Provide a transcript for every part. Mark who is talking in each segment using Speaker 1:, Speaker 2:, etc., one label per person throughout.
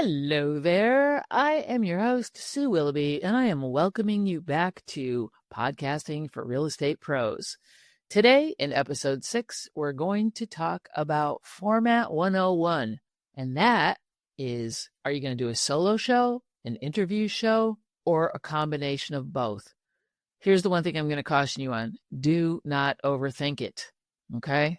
Speaker 1: Hello there. I am your host, Sue Willoughby, and I am welcoming you back to Podcasting for Real Estate Pros. Today, in episode 6, we're going to talk about Format 101. And that is, are you going to do a solo show, an interview show, or a combination of both? Here's the one thing I'm going to caution you on. Do not overthink it, okay?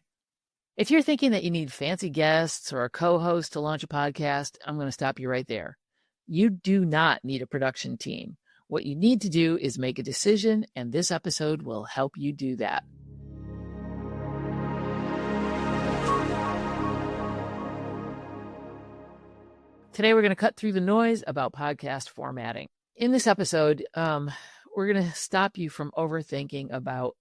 Speaker 1: If you're thinking that you need fancy guests or a co-host to launch a podcast, I'm going to stop you right there. You do not need a production team. What you need to do is make a decision, and this episode will help you do that. Today, we're going to cut through the noise about podcast formatting. In this episode, we're going to stop you from overthinking about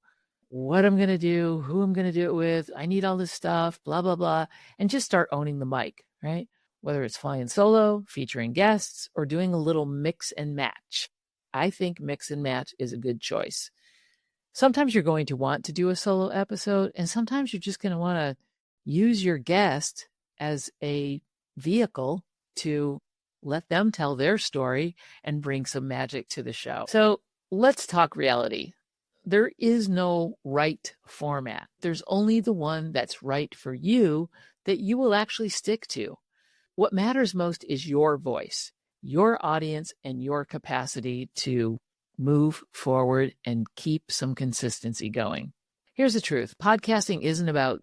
Speaker 1: what I'm going to do, who I'm going to do it with. I need all this stuff, blah, blah, blah, and just start owning the mic, right? Whether it's flying solo, featuring guests, or doing a little mix and match. I think mix and match is a good choice. Sometimes you're going to want to do a solo episode, and sometimes you're just going to want to use your guest as a vehicle to let them tell their story and bring some magic to the show. So let's talk reality. There is no right format. There's only the one that's right for you that you will actually stick to. What matters most is your voice, your audience, and your capacity to move forward and keep some consistency going. Here's the truth. Podcasting isn't about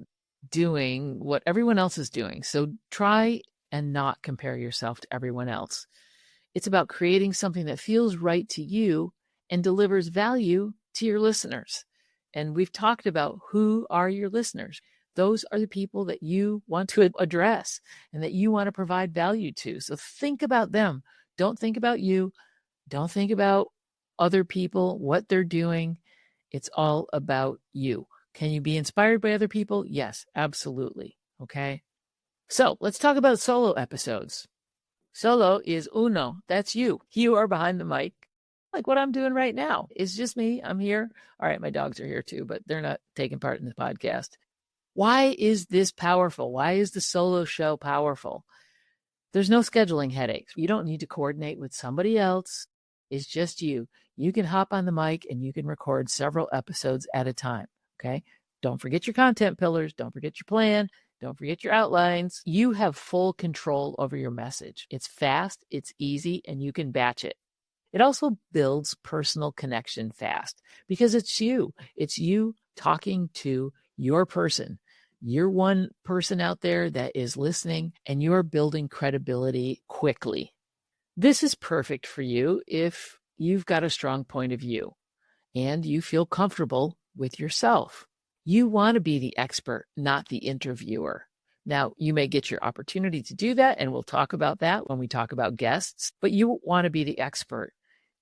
Speaker 1: doing what everyone else is doing. So try and not compare yourself to everyone else. It's about creating something that feels right to you and delivers value to your listeners. And we've talked about who are your listeners. Those are the people that you want to address and that you want to provide value to. So think about them. Don't think about you. Don't think about other people, what they're doing. It's all about you. Can you be inspired by other people? Yes, absolutely. Okay. So let's talk about solo episodes. Solo is uno. That's you. You are behind the mic. Like what I'm doing right now. It's just me. I'm here. All right, my dogs are here too, but they're not taking part in the podcast. Why is this powerful? Why is the solo show powerful? There's no scheduling headaches. You don't need to coordinate with somebody else. It's just you. You can hop on the mic and you can record several episodes at a time, okay? Don't forget your content pillars. Don't forget your plan. Don't forget your outlines. You have full control over your message. It's fast, it's easy, and you can batch it. It also builds personal connection fast because it's you. It's you talking to your person. You're one person out there that is listening, and you're building credibility quickly. This is perfect for you if you've got a strong point of view and you feel comfortable with yourself. You want to be the expert, not the interviewer. Now, you may get your opportunity to do that, and we'll talk about that when we talk about guests, but you want to be the expert.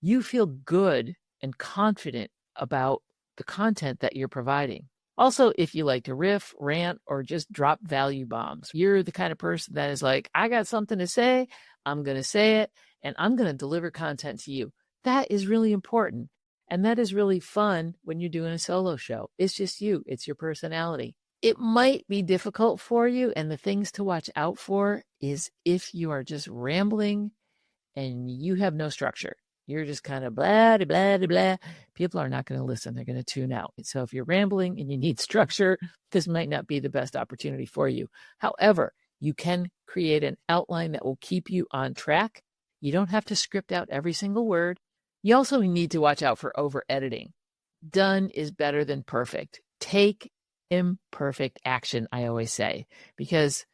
Speaker 1: You feel good and confident about the content that you're providing. Also, if you like to riff, rant, or just drop value bombs, you're the kind of person that is like, I got something to say, I'm going to say it, and I'm going to deliver content to you. That is really important. And that is really fun when you're doing a solo show. It's just you. It's your personality. It might be difficult for you, and the things to watch out for is if you are just rambling and you have no structure. You're just kind of blah, blah, blah, blah. People are not going to listen. They're going to tune out. So if you're rambling and you need structure, this might not be the best opportunity for you. However, you can create an outline that will keep you on track. You don't have to script out every single word. You also need to watch out for over editing. Done is better than perfect. Take imperfect action, I always say, because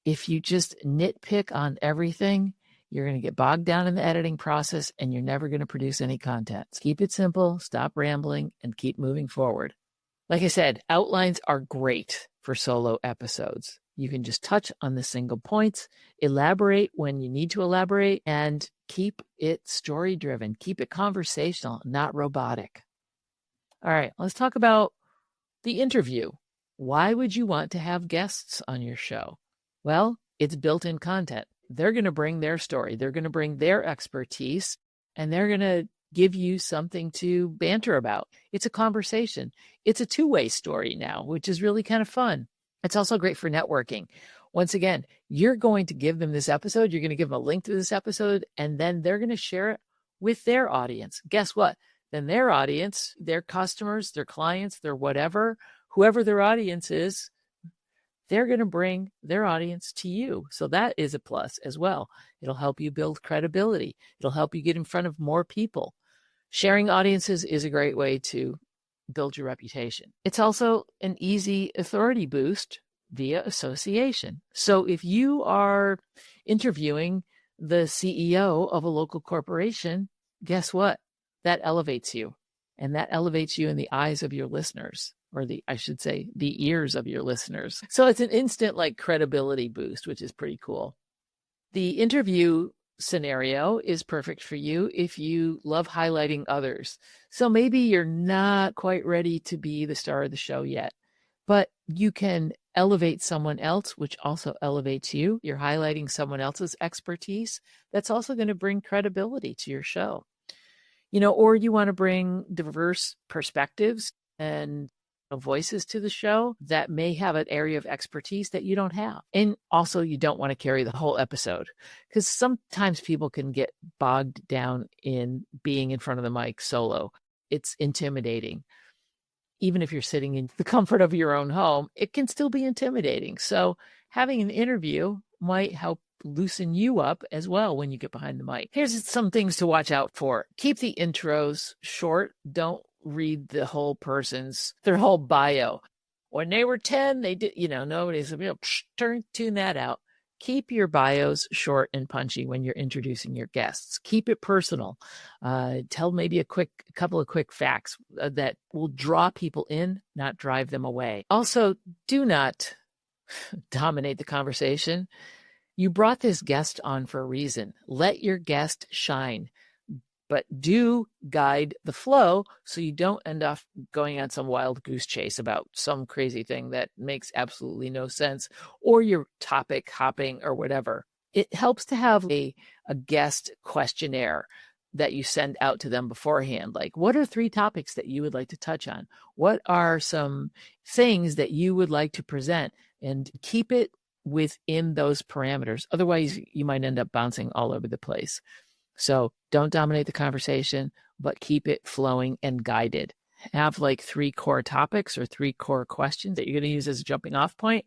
Speaker 1: if you just nitpick on everything, you're going to get bogged down in the editing process and you're never going to produce any content. Keep it simple, stop rambling, and keep moving forward. Like I said, outlines are great for solo episodes. You can just touch on the single points, elaborate when you need to elaborate, and keep it story-driven. Keep it conversational, not robotic. All right, let's talk about the interview. Why would you want to have guests on your show? Well, it's built-in content. They're going to bring their story. They're going to bring their expertise, and they're going to give you something to banter about. It's a conversation. It's a two-way story now, which is really kind of fun. It's also great for networking. Once again, you're going to give them this episode, you're going to give them a link to this episode, and then they're going to share it with their audience. Guess what? Then their audience, their customers, their clients, their whatever, whoever their audience is, they're going to bring their audience to you. So that is a plus as well. It'll help you build credibility. It'll help you get in front of more people. Sharing audiences is a great way to build your reputation. It's also an easy authority boost via association. So if you are interviewing the CEO of a local corporation, guess what? That elevates you. And that elevates you in the eyes of your listeners, or I should say, the ears of your listeners. So it's an instant like credibility boost, which is pretty cool. The interview scenario is perfect for you if you love highlighting others. So maybe you're not quite ready to be the star of the show yet, but you can elevate someone else, which also elevates you. You're highlighting someone else's expertise. That's also going to bring credibility to your show. Or you want to bring diverse perspectives and voices to the show that may have an area of expertise that you don't have. And also you don't want to carry the whole episode, because sometimes people can get bogged down in being in front of the mic solo. It's intimidating. Even if you're sitting in the comfort of your own home, it can still be intimidating. So having an interview might help loosen you up as well when you get behind the mic. Here's some things to watch out for. Keep the intros short. Don't read their whole bio. When they were 10, they did, nobody's, tune that out. Keep your bios short and punchy when you're introducing your guests. Keep it personal. Tell maybe a couple of quick facts that will draw people in, not drive them away. Also, do not dominate the conversation. You brought this guest on for a reason. Let your guest shine, but do guide the flow so you don't end up going on some wild goose chase about some crazy thing that makes absolutely no sense, or you're topic hopping or whatever. It helps to have a guest questionnaire that you send out to them beforehand. Like, what are 3 topics that you would like to touch on? What are some things that you would like to present? And keep it within those parameters. Otherwise, you might end up bouncing all over the place. So don't dominate the conversation, but keep it flowing and guided. Have like 3 core topics or 3 core questions that you're going to use as a jumping off point,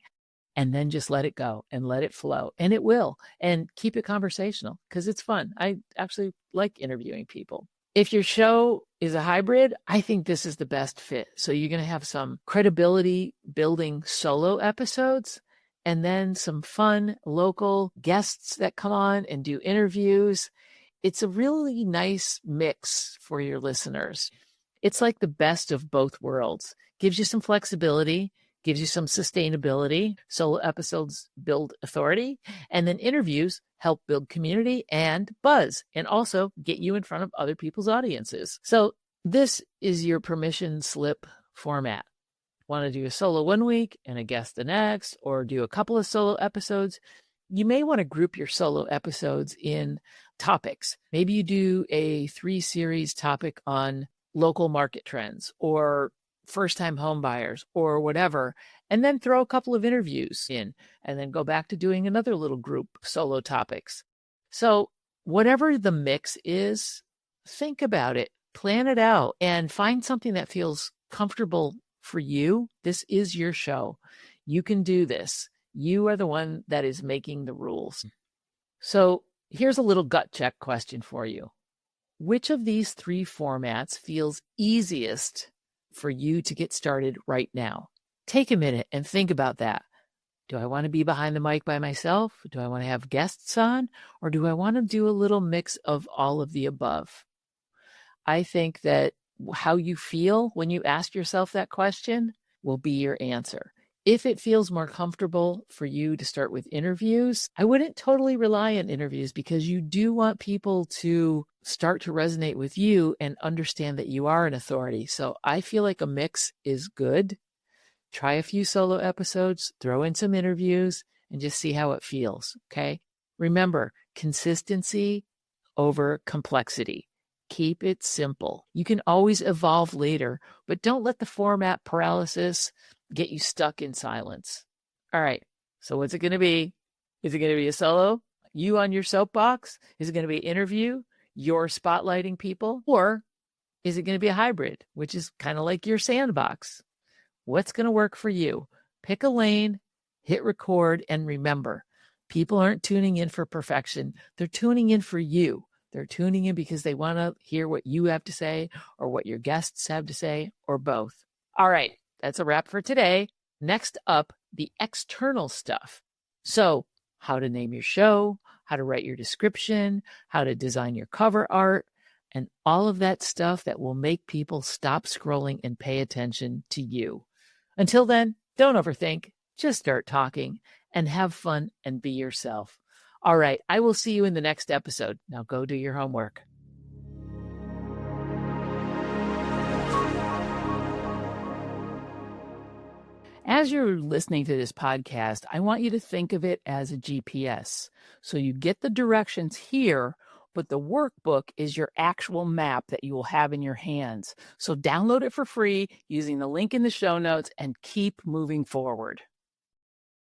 Speaker 1: and then just let it go and let it flow. And it will. And keep it conversational because it's fun. I actually like interviewing people. If your show is a hybrid, I think this is the best fit. So you're going to have some credibility building solo episodes, and then some fun local guests that come on and do interviews. It's a really nice mix for your listeners. It's like the best of both worlds. Gives you some flexibility, gives you some sustainability. Solo episodes build authority, and then interviews help build community and buzz, and also get you in front of other people's audiences. So this is your permission slip format. Want to do a solo one week and a guest the next, or do a couple of solo episodes? You may want to group your solo episodes in topics. Maybe you do a 3-series topic on local market trends or first-time home buyers or whatever, and then throw a couple of interviews in, and then go back to doing another little group solo topics. So whatever the mix is, think about it, plan it out, and find something that feels comfortable for you. This is your show. You can do this. You are the one that is making the rules. So here's a little gut check question for you. Which of these 3 formats feels easiest for you to get started right now? Take a minute and think about that. Do I want to be behind the mic by myself? Do I want to have guests on? Or do I want to do a little mix of all of the above? I think that how you feel when you ask yourself that question will be your answer. If it feels more comfortable for you to start with interviews, I wouldn't totally rely on interviews, because you do want people to start to resonate with you and understand that you are an authority. So I feel like a mix is good. Try a few solo episodes, throw in some interviews, and just see how it feels. Okay. Remember, consistency over complexity. Keep it simple. You can always evolve later, but don't let the format paralysis get you stuck in silence. All right. So what's it going to be? Is it going to be a solo? You on your soapbox? Is it going to be an interview? You're spotlighting people? Or is it going to be a hybrid, which is kind of like your sandbox? What's going to work for you? Pick a lane, hit record, and remember, people aren't tuning in for perfection. They're tuning in for you. They're tuning in because they want to hear what you have to say or what your guests have to say or both. All right, that's a wrap for today. Next up, the external stuff. So, how to name your show, how to write your description, how to design your cover art, and all of that stuff that will make people stop scrolling and pay attention to you. Until then, don't overthink, just start talking and have fun and be yourself. All right, I will see you in the next episode. Now go do your homework. As you're listening to this podcast, I want you to think of it as a GPS. So you get the directions here, but the workbook is your actual map that you will have in your hands. So download it for free using the link in the show notes and keep moving forward.